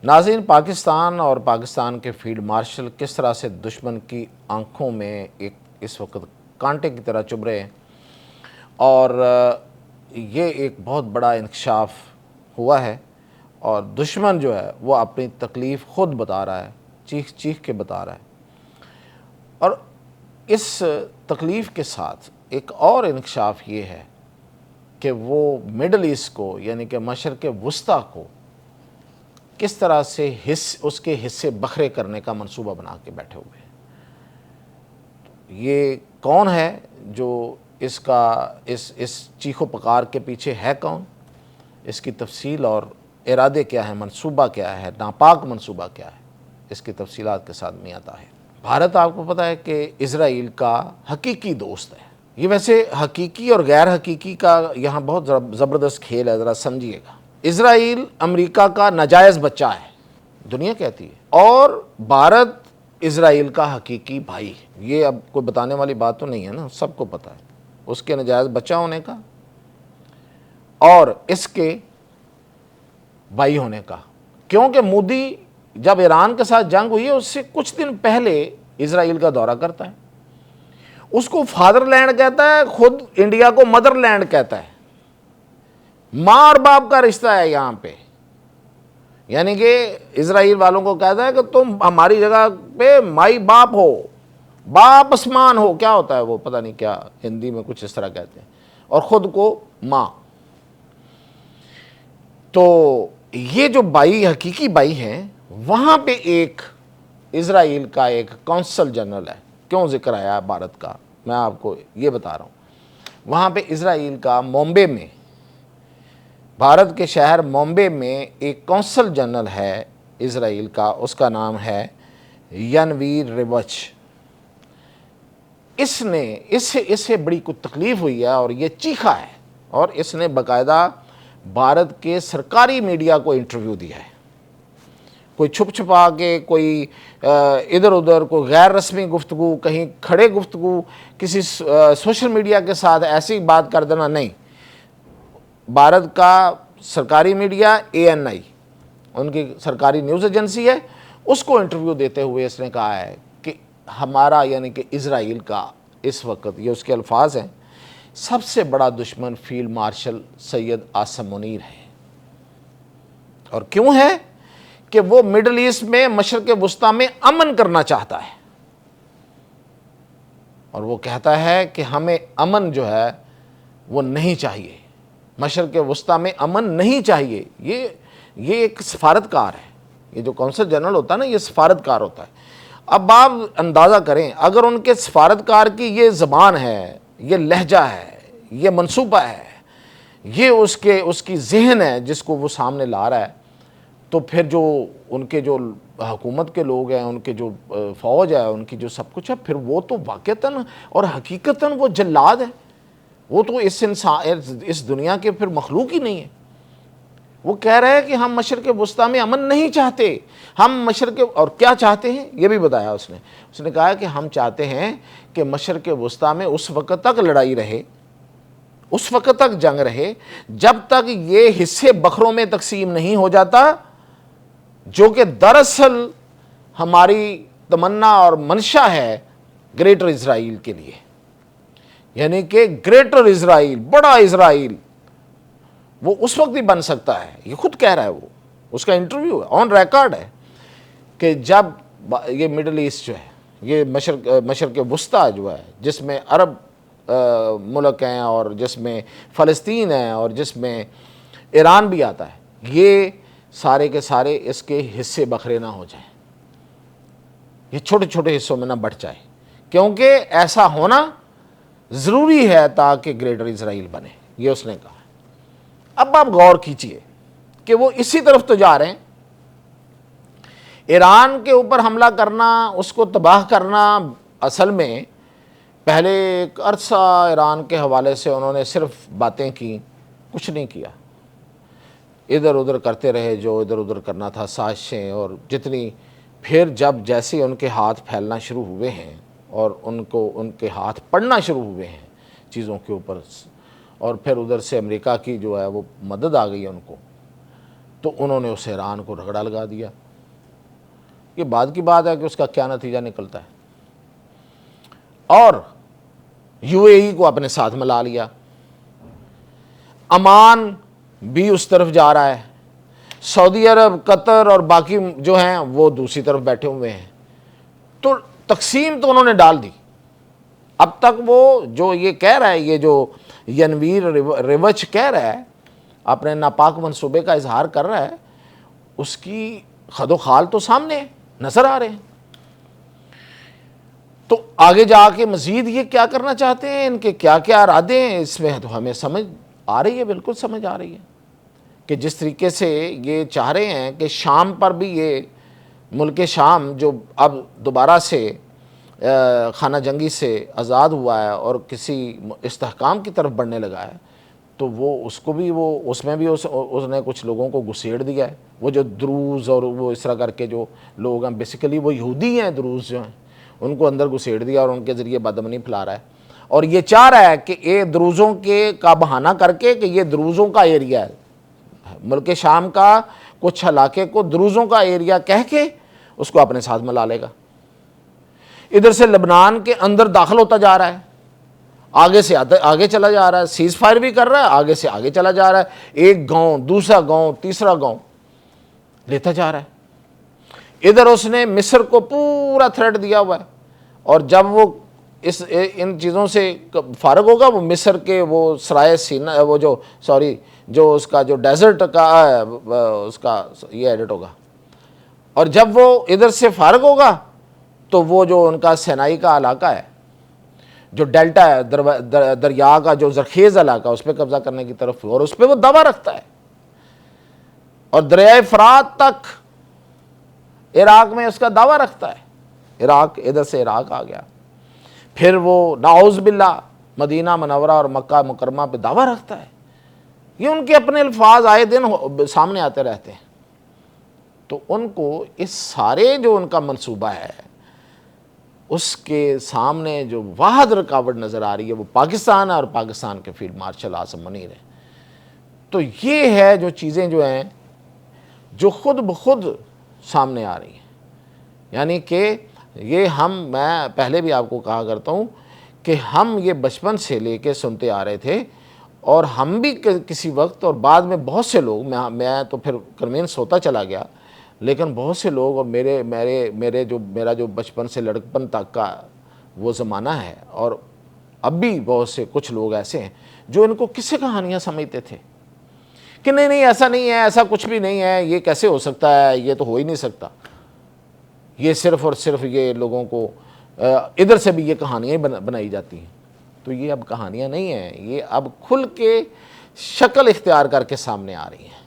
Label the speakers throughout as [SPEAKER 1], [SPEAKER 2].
[SPEAKER 1] ناظرین، پاکستان اور پاکستان کے فیلڈ مارشل کس طرح سے دشمن کی آنکھوں میں اس وقت کانٹے کی طرح چبھ رہے ہیں، اور یہ ایک بہت بڑا انکشاف ہوا ہے، اور دشمن جو ہے وہ اپنی تکلیف خود بتا رہا ہے، چیخ چیخ کے بتا رہا ہے۔ اور اس تکلیف کے ساتھ ایک اور انکشاف یہ ہے کہ وہ مڈل ایسٹ کو، یعنی کہ مشرق وسطیٰ کو کس طرح سے اس کے حصے بکھرے کرنے کا منصوبہ بنا کے بیٹھے ہوئے ہیں۔ یہ کون ہے جو اس چیخ و پکار کے پیچھے ہے کون، اس کی تفصیل اور ارادے کیا ہے، منصوبہ کیا ہے، ناپاک منصوبہ کیا ہے، اس کی تفصیلات کے ساتھ میاں طاہر۔ بھارت آپ کو پتہ ہے کہ اسرائیل کا حقیقی دوست ہے۔ یہ ویسے حقیقی اور غیر حقیقی کا یہاں بہت زبردست کھیل ہے، ذرا سمجھیے گا۔ اسرائیل امریکہ کا ناجائز بچہ ہے، دنیا کہتی ہے، اور بھارت اسرائیل کا حقیقی بھائی ہے۔ یہ اب کوئی بتانے والی بات تو نہیں ہے نا، سب کو پتہ ہے اس کے ناجائز بچہ ہونے کا اور اس کے بھائی ہونے کا، کیونکہ مودی جب ایران کے ساتھ جنگ ہوئی ہے اس سے کچھ دن پہلے اسرائیل کا دورہ کرتا ہے، اس کو فادر لینڈ کہتا ہے، خود انڈیا کو مدر لینڈ کہتا ہے۔ ماں اور باپ کا رشتہ ہے یہاں پہ، یعنی کہ اسرائیل والوں کو کہتا ہے کہ تم ہماری جگہ پہ مائی باپ ہو، باپ اسمان ہو، کیا ہوتا ہے وہ پتہ نہیں کیا، ہندی میں کچھ اس طرح کہتے ہیں، اور خود کو ماں۔ تو یہ جو بھائی حقیقی بھائی ہیں، وہاں پہ ایک اسرائیل کا ایک کونسل جنرل ہے۔ کیوں ذکر آیا بھارت کا، میں آپ کو یہ بتا رہا ہوں۔ وہاں پہ اسرائیل کا مومبے میں، بھارت کے شہر مومبے میں ایک کونسل جنرل ہے اسرائیل کا، اس کا نام ہے ینویر ریوچ۔ اسے بڑی کچھ تکلیف ہوئی ہے اور یہ چیخا ہے، اور اس نے باقاعدہ بھارت کے سرکاری میڈیا کو انٹرویو دیا ہے، کوئی چھپ چھپا کے، کوئی ادھر ادھر، کوئی غیر رسمی گفتگو، کہیں کھڑے گفتگو، کسی سوشل میڈیا کے ساتھ ایسی بات کر دینا نہیں۔ بھارت کا سرکاری میڈیا ANI، ان کی سرکاری نیوز ایجنسی ہے، اس کو انٹرویو دیتے ہوئے اس نے کہا ہے کہ ہمارا، یعنی کہ اسرائیل کا اس وقت، یہ اس کے الفاظ ہیں، سب سے بڑا دشمن فیلڈ مارشل سید عاصم منیر ہے۔ اور کیوں ہے؟ کہ وہ مڈل ایسٹ میں، مشرق وسطیٰ میں امن کرنا چاہتا ہے، اور وہ کہتا ہے کہ ہمیں امن جو ہے وہ نہیں چاہیے، مشرق وسطیٰ میں امن نہیں چاہیے۔ یہ ایک سفارتکار ہے، یہ جو کونسل جنرل ہوتا ہے نا، یہ سفارتکار ہوتا ہے۔ اب آپ اندازہ کریں، اگر ان کے سفارتکار کی یہ زبان ہے، یہ لہجہ ہے، یہ منصوبہ ہے، یہ اس کی ذہن ہے جس کو وہ سامنے لا رہا ہے، تو پھر جو ان کے جو حکومت کے لوگ ہیں، ان کے جو فوج ہے، ان کی جو سب کچھ ہے، پھر وہ تو واقعتاً اور حقیقتاً وہ جلاد ہے، وہ تو اس دنیا کے پھر مخلوق ہی نہیں ہے۔ وہ کہہ رہے ہیں کہ ہم مشرق وسطیٰ میں امن نہیں چاہتے، ہم اور کیا چاہتے ہیں یہ بھی بتایا اس نے کہا کہ ہم چاہتے ہیں کہ مشرق وسطیٰ میں اس وقت تک لڑائی رہے، اس وقت تک جنگ رہے، جب تک یہ حصے بکھروں میں تقسیم نہیں ہو جاتا، جو کہ دراصل ہماری تمنا اور منشا ہے گریٹر اسرائیل کے لیے، یعنی کہ گریٹر اسرائیل، بڑا اسرائیل، وہ اس وقت ہی بن سکتا ہے۔ یہ خود کہہ رہا ہے، وہ اس کا انٹرویو ہے، آن ریکارڈ ہے، کہ جب یہ مڈل ایسٹ جو ہے، یہ مشرق وسطیٰ جو ہے، جس میں عرب ملک ہیں، اور جس میں فلسطین ہے، اور جس میں ایران بھی آتا ہے، یہ سارے کے سارے اس کے حصے بکھرے نہ ہو جائیں، یہ چھوٹے چھوٹے حصوں میں نہ بٹ جائے، کیونکہ ایسا ہونا ضروری ہے تاکہ گریٹر اسرائیل بنے، یہ اس نے کہا۔ اب آپ غور کیجئے کہ وہ اسی طرف تو جا رہے ہیں، ایران کے اوپر حملہ کرنا، اس کو تباہ کرنا۔ اصل میں پہلے ایک عرصہ ایران کے حوالے سے انہوں نے صرف باتیں کی، کچھ نہیں کیا، ادھر ادھر کرتے رہے جو ادھر ادھر کرنا تھا، سازشیں اور جتنی۔ پھر جب جیسے ان کے ہاتھ پھیلنا شروع ہوئے ہیں اور ان کے ہاتھ پڑنا شروع ہوئے ہیں چیزوں کے اوپر، اور پھر ادھر سے امریکہ کی جو ہے وہ مدد آ گئی ہے ان کو، تو انہوں نے اس ایران کو رگڑا لگا دیا۔ یہ بعد کی بات ہے کہ اس کا کیا نتیجہ نکلتا ہے، اور یو اے ای کو اپنے ساتھ ملا لیا، عمان بھی اس طرف جا رہا ہے، سعودی عرب، قطر اور باقی جو ہیں وہ دوسری طرف بیٹھے ہوئے ہیں۔ تو تقسیم تو انہوں نے ڈال دی۔ اب تک وہ جو یہ کہہ رہا ہے، یہ جو ینویر ریوچ کہہ رہا ہے، اپنے ناپاک منصوبے کا اظہار کر رہا ہے، اس کی خد و خال تو سامنے نظر آ رہے ہیں۔ تو آگے جا کے مزید یہ کیا کرنا چاہتے ہیں، ان کے کیا کیا ارادے ہیں، اس میں تو ہمیں سمجھ آ رہی ہے، بالکل سمجھ آ رہی ہے کہ جس طریقے سے یہ چاہ رہے ہیں کہ شام پر بھی، یہ ملک شام جو اب دوبارہ سے خانہ جنگی سے آزاد ہوا ہے اور کسی استحکام کی طرف بڑھنے لگا ہے، تو وہ اس کو بھی، وہ اس میں بھی اس نے کچھ لوگوں کو گھسیڑ دیا ہے۔ وہ جو دروز اور وہ اس طرح کر کے جو لوگ ہیں، بیسیکلی وہ یہودی ہیں، دروز جو ہیں، ان کو اندر گھسیڑ دیا اور ان کے ذریعے بدامنی پھیلا رہا ہے، اور یہ چاہ رہا ہے کہ یہ دروزوں کے کا بہانہ کر کے کہ یہ دروزوں کا ایریا ہے، ملک شام کا کچھ علاقے کو دروزوں کا ایریا کہہ کے اس کو اپنے ساتھ ملا لے گا۔ ادھر سے لبنان کے اندر داخل ہوتا جا رہا ہے، آگے سے آگے چلا جا رہا ہے، سیز فائر بھی کر رہا ہے، آگے سے آگے چلا جا رہا ہے، ایک گاؤں، دوسرا گاؤں، تیسرا گاؤں لیتا جا رہا ہے۔ ادھر اس نے مصر کو پورا تھریٹ دیا ہوا ہے، اور جب وہ ان چیزوں سے فارغ ہوگا، وہ مصر کے وہ سرائے سینا، وہ جو اس کا جو ڈیزرٹ کا اس کا یہ ایڈٹ ہوگا، اور جب وہ ادھر سے فارغ ہوگا تو وہ جو ان کا سینائی کا علاقہ ہے، جو ڈیلٹا ہے، دریا کا جو زرخیز علاقہ، اس پہ قبضہ کرنے کی طرف، اور اس پہ وہ دعویٰ رکھتا ہے، اور دریائے فرات تک عراق میں اس کا دعویٰ رکھتا ہے۔ عراق، ادھر سے عراق آ گیا، پھر وہ نعوذ باللہ مدینہ منورہ اور مکہ مکرمہ پہ دعویٰ رکھتا ہے۔ یہ ان کے اپنے الفاظ آئے دن سامنے آتے رہتے ہیں۔ تو ان کو اس سارے جو ان کا منصوبہ ہے، اس کے سامنے جو واحد رکاوٹ نظر آ رہی ہے وہ پاکستان ہے، اور پاکستان کے فیلڈ مارشل اعظم منیر ہے۔ تو یہ ہے جو چیزیں جو ہیں جو خود بخود سامنے آ رہی ہیں، یعنی کہ یہ میں پہلے بھی آپ کو کہا کرتا ہوں کہ ہم یہ بچپن سے لے کے سنتے آ رہے تھے، اور ہم بھی کسی وقت، اور بعد میں بہت سے لوگ، میں تو پھر کنوینس ہوتا چلا گیا، لیکن بہت سے لوگ، اور میرا جو بچپن سے لڑکپن تک کا وہ زمانہ ہے، اور اب بھی بہت سے کچھ لوگ ایسے ہیں جو ان کو قصے کہانیاں سمجھتے تھے کہ نہیں ایسا نہیں ہے، ایسا کچھ بھی نہیں ہے، یہ کیسے ہو سکتا ہے، یہ تو ہو ہی نہیں سکتا، یہ صرف اور صرف یہ لوگوں کو ادھر سے بھی یہ کہانیاں بنائی جاتی ہیں۔ تو یہ اب کہانیاں نہیں ہیں، یہ اب کھل کے شکل اختیار کر کے سامنے آ رہی ہیں۔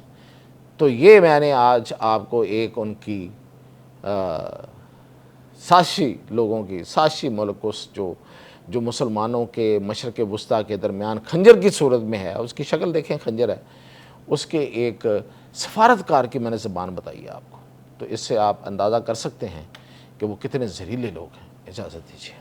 [SPEAKER 1] تو یہ میں نے آج آپ کو ایک ان کی سازشی لوگوں کی، سازشی ملک اس جو مسلمانوں کے مشرق وسطیٰ کے درمیان خنجر کی صورت میں ہے، اس کی شکل دیکھیں، خنجر ہے، اس کے ایک سفارتکار کی میں نے زبان بتائی ہے آپ کو۔ تو اس سے آپ اندازہ کر سکتے ہیں کہ وہ کتنے زہریلے لوگ ہیں۔ اجازت دیجیے۔